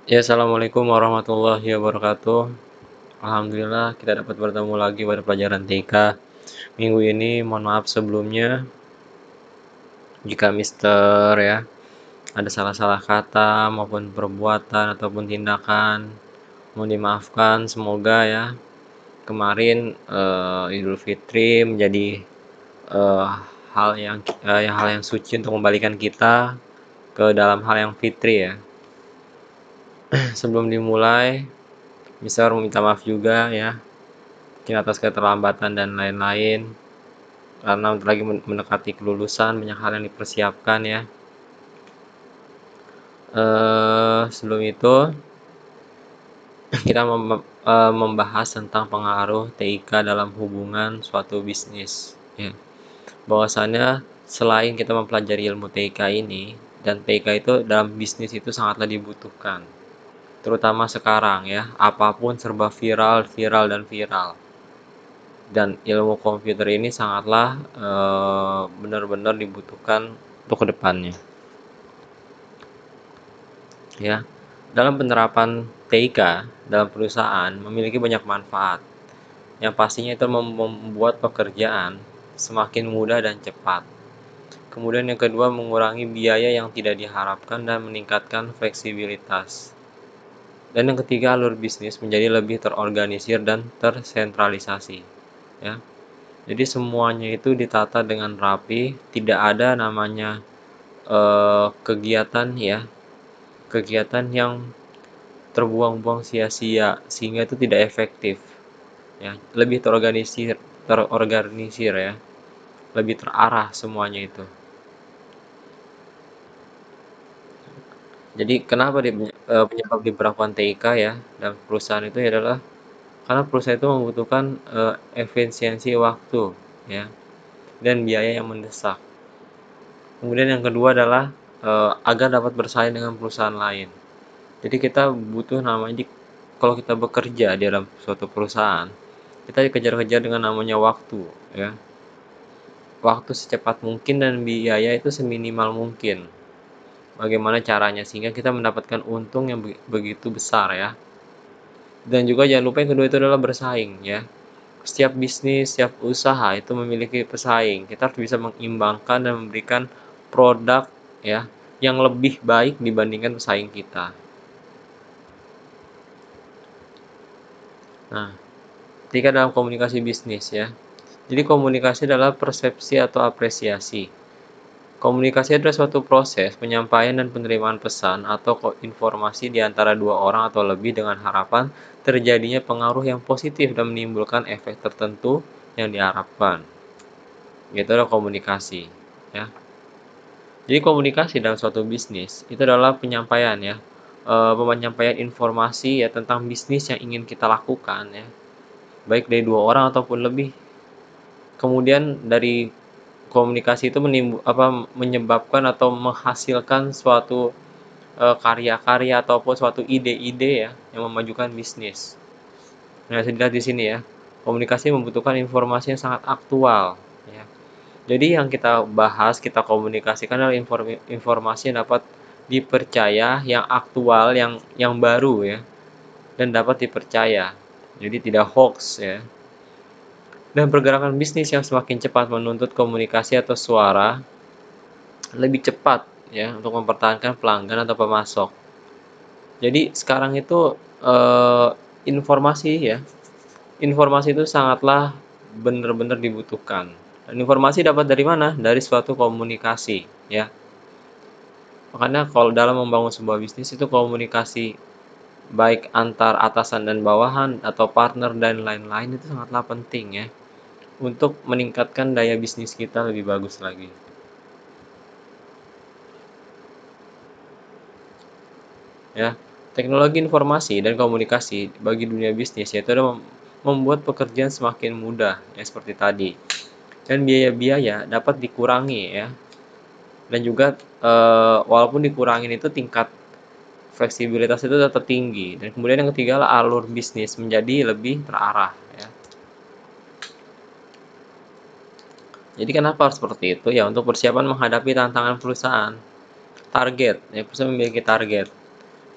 Ya, assalamualaikum warahmatullahi wabarakatuh. Alhamdulillah kita dapat bertemu lagi pada pelajaran TK minggu ini. Mohon maaf sebelumnya jika Mister ya ada salah-salah kata maupun perbuatan ataupun tindakan. Mohon dimaafkan. Semoga ya kemarin Idul Fitri menjadi eh, hal yang suci untuk membalikan kita ke dalam hal yang fitri ya. Sebelum dimulai, Mister meminta maaf juga ya mungkin atas keterlambatan dan lain-lain karena untuk lagi mendekati kelulusan banyak hal yang dipersiapkan ya. Sebelum itu kita membahas tentang pengaruh TIK dalam hubungan suatu bisnis ya. Bahwasannya selain kita mempelajari ilmu TIK ini, dan TIK itu dalam bisnis itu sangatlah dibutuhkan, terutama sekarang ya, apapun serba viral, viral dan viral. Dan ilmu komputer ini sangatlah benar-benar dibutuhkan untuk kedepannya ya. Dalam penerapan TIK dalam perusahaan memiliki banyak manfaat yang pastinya itu membuat pekerjaan semakin mudah dan cepat. Kemudian yang kedua, mengurangi biaya yang tidak diharapkan dan meningkatkan fleksibilitas. Dan yang ketiga, alur bisnis menjadi lebih terorganisir dan tersentralisasi ya. Jadi semuanya itu ditata dengan rapi, tidak ada namanya kegiatan ya, kegiatan yang terbuang-buang sia-sia sehingga itu tidak efektif ya. Lebih terorganisir ya, lebih terarah semuanya itu. Jadi kenapa penyebab diberlakukan TIK ya dalam perusahaan itu adalah karena perusahaan itu membutuhkan efisiensi waktu ya dan biaya yang mendesak. Kemudian yang kedua adalah agar dapat bersaing dengan perusahaan lain. Jadi kita butuh namanya, kalau kita bekerja di dalam suatu perusahaan, kita dikejar-kejar dengan namanya waktu ya. Waktu secepat mungkin dan biaya itu seminimal mungkin. Bagaimana caranya sehingga kita mendapatkan untung yang begitu besar ya. Dan juga jangan lupa yang kedua itu adalah bersaing ya. Setiap bisnis, setiap usaha itu memiliki pesaing. Kita harus bisa mengimbangkan dan memberikan produk ya yang lebih baik dibandingkan pesaing kita. Nah, ketika dalam komunikasi bisnis ya. Jadi komunikasi adalah persepsi atau apresiasi. Komunikasi adalah suatu proses penyampaian dan penerimaan pesan atau informasi di antara dua orang atau lebih dengan harapan terjadinya pengaruh yang positif dan menimbulkan efek tertentu yang diharapkan. Itu adalah komunikasi ya. Jadi komunikasi dalam suatu bisnis itu adalah penyampaian ya, penyampaian informasi ya tentang bisnis yang ingin kita lakukan ya, baik dari dua orang ataupun lebih. Kemudian dari komunikasi itu menyebabkan atau menghasilkan suatu karya-karya ataupun suatu ide-ide ya yang memajukan bisnis. Nah, saya lihat di sini ya, komunikasi membutuhkan informasi yang sangat aktual ya. Jadi yang kita bahas, kita komunikasikan adalah informasi yang dapat dipercaya, yang aktual, yang baru ya, dan dapat dipercaya. Jadi tidak hoax ya. Dan pergerakan bisnis yang semakin cepat menuntut komunikasi atau suara lebih cepat ya untuk mempertahankan pelanggan atau pemasok. Jadi sekarang itu eh, informasi ya, informasi itu sangatlah benar-benar dibutuhkan. Dan informasi dapat dari mana? Dari suatu komunikasi ya. Makanya kalau dalam membangun sebuah bisnis itu komunikasi baik antar atasan dan bawahan atau partner dan lain-lain itu sangatlah penting ya untuk meningkatkan daya bisnis kita lebih bagus lagi. Ya, teknologi informasi dan komunikasi bagi dunia bisnis yaitu adalah membuat pekerjaan semakin mudah ya seperti tadi, dan biaya-biaya dapat dikurangi ya, dan juga walaupun dikurangin itu tingkat fleksibilitas itu tetap tinggi. Dan kemudian yang ketiga adalah alur bisnis menjadi lebih terarah ya. Jadi kenapa harus seperti itu ya? Untuk persiapan menghadapi tantangan perusahaan. Target ya, perusahaan memiliki target.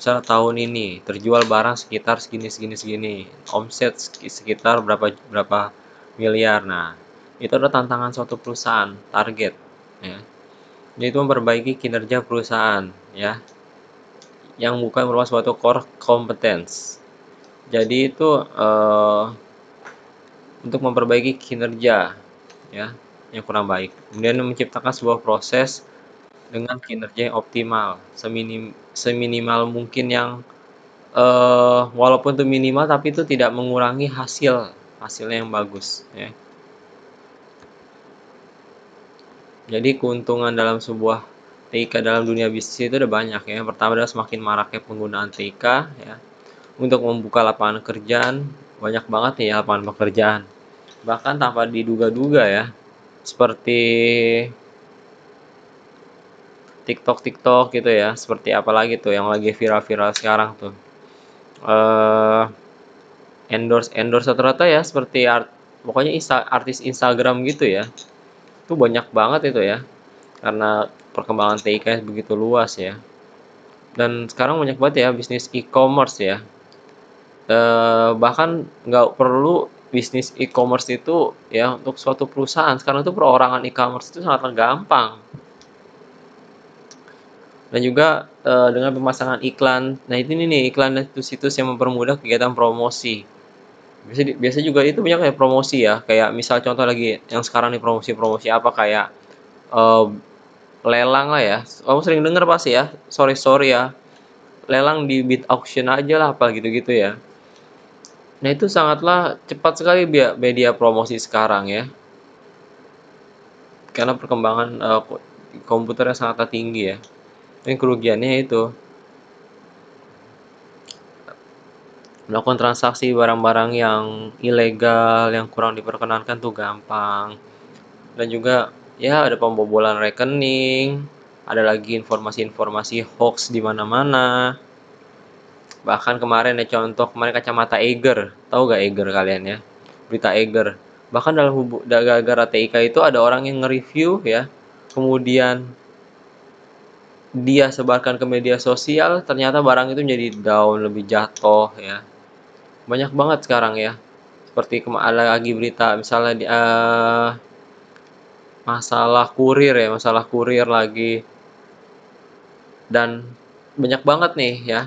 misalnya tahun ini terjual barang sekitar segini segini segini, omset sekitar berapa berapa miliar. Nah, itu adalah tantangan suatu perusahaan, target, ya. Yaitu memperbaiki kinerja perusahaan, ya, yang bukan merupakan suatu core competence. Jadi itu untuk memperbaiki kinerja, ya, yang kurang baik. Kemudian menciptakan sebuah proses dengan kinerja yang optimal, seminimal mungkin, yang walaupun itu minimal tapi itu tidak mengurangi hasilnya yang bagus, ya. Jadi keuntungan dalam sebuah TIK dalam dunia bisnis itu ada banyak, ya. Yang pertama adalah semakin maraknya penggunaan TIK, ya, untuk membuka lapangan pekerjaan. Banyak banget nih ya lapangan pekerjaan, bahkan tanpa diduga-duga, ya, seperti TikTok TikTok gitu ya. Seperti apa lagi tuh yang lagi viral-viral sekarang tuh, eh endorse endorse rata-rata ya, seperti pokoknya artis Instagram gitu ya. Itu banyak banget itu ya, karena perkembangan TIK begitu luas, ya. Dan sekarang banyak banget ya bisnis e-commerce, ya. Bahkan nggak perlu bisnis e-commerce itu ya untuk suatu perusahaan. Sekarang itu perorangan e-commerce itu sangat gampang. Dan juga dengan pemasangan iklan. Nah, ini nih iklan dan situs-situs yang mempermudah kegiatan promosi. Biasa juga itu banyak kayak promosi ya. Kayak misal contoh lagi yang sekarang nih, promosi-promosi apa, kayak eh, lelang lah ya. Kamu sering denger pasti ya. Sorry sorry ya. Lelang di bid auction aja lah, apa gitu-gitu ya. Nah, itu sangatlah cepat sekali media promosi sekarang, ya. Karena perkembangan komputer yang sangatlah tinggi, ya. Ini kerugiannya itu melakukan transaksi barang-barang yang ilegal, yang kurang diperkenankan tuh gampang. Dan juga ya ada pembobolan rekening, ada lagi informasi-informasi hoax di mana-mana. Bahkan kemarin ya, contoh kemarin kacamata Eiger, tahu gak Eiger kalian, ya? Berita Eiger. Bahkan dalam gara-gara TIK itu ada orang yang nge-review, ya. Kemudian dia sebarkan ke media sosial, ternyata barang itu menjadi down, lebih jatuh, ya. Banyak banget sekarang, ya. Seperti ada lagi berita misalnya masalah kurir lagi. Dan banyak banget nih, ya,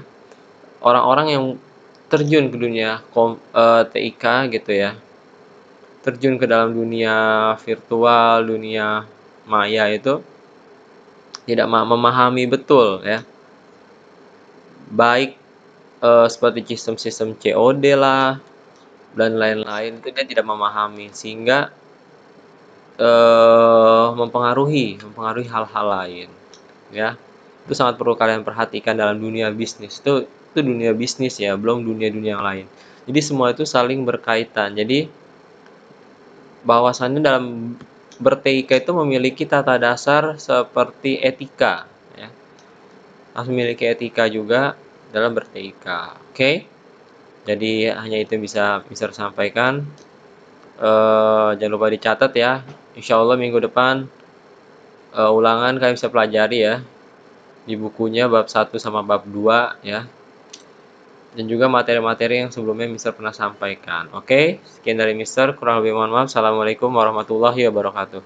orang-orang yang terjun ke dunia TIK gitu ya. Terjun ke dalam dunia virtual, dunia maya itu tidak memahami betul, ya. Baik seperti sistem-sistem COD lah dan lain-lain, itu dia tidak memahami, sehingga mempengaruhi hal-hal lain, ya. Itu sangat perlu kalian perhatikan dalam dunia bisnis. Itu dunia bisnis, ya, belum dunia-dunia yang lain. Jadi semua itu saling berkaitan. Jadi bahwasannya dalam ber-TIK itu memiliki tata dasar seperti etika, ya. Harus memiliki etika juga dalam ber-TIK. Oke? Jadi hanya itu yang bisa sampaikan. Jangan lupa dicatat ya. Insya Allah minggu depan ulangan kalian bisa pelajari, ya, di bukunya bab 1 sama bab 2, ya. Dan juga materi-materi yang sebelumnya Mister pernah sampaikan. Oke, sekian dari Mister. Kurang lebih mohon maaf. Assalamualaikum warahmatullahi wabarakatuh.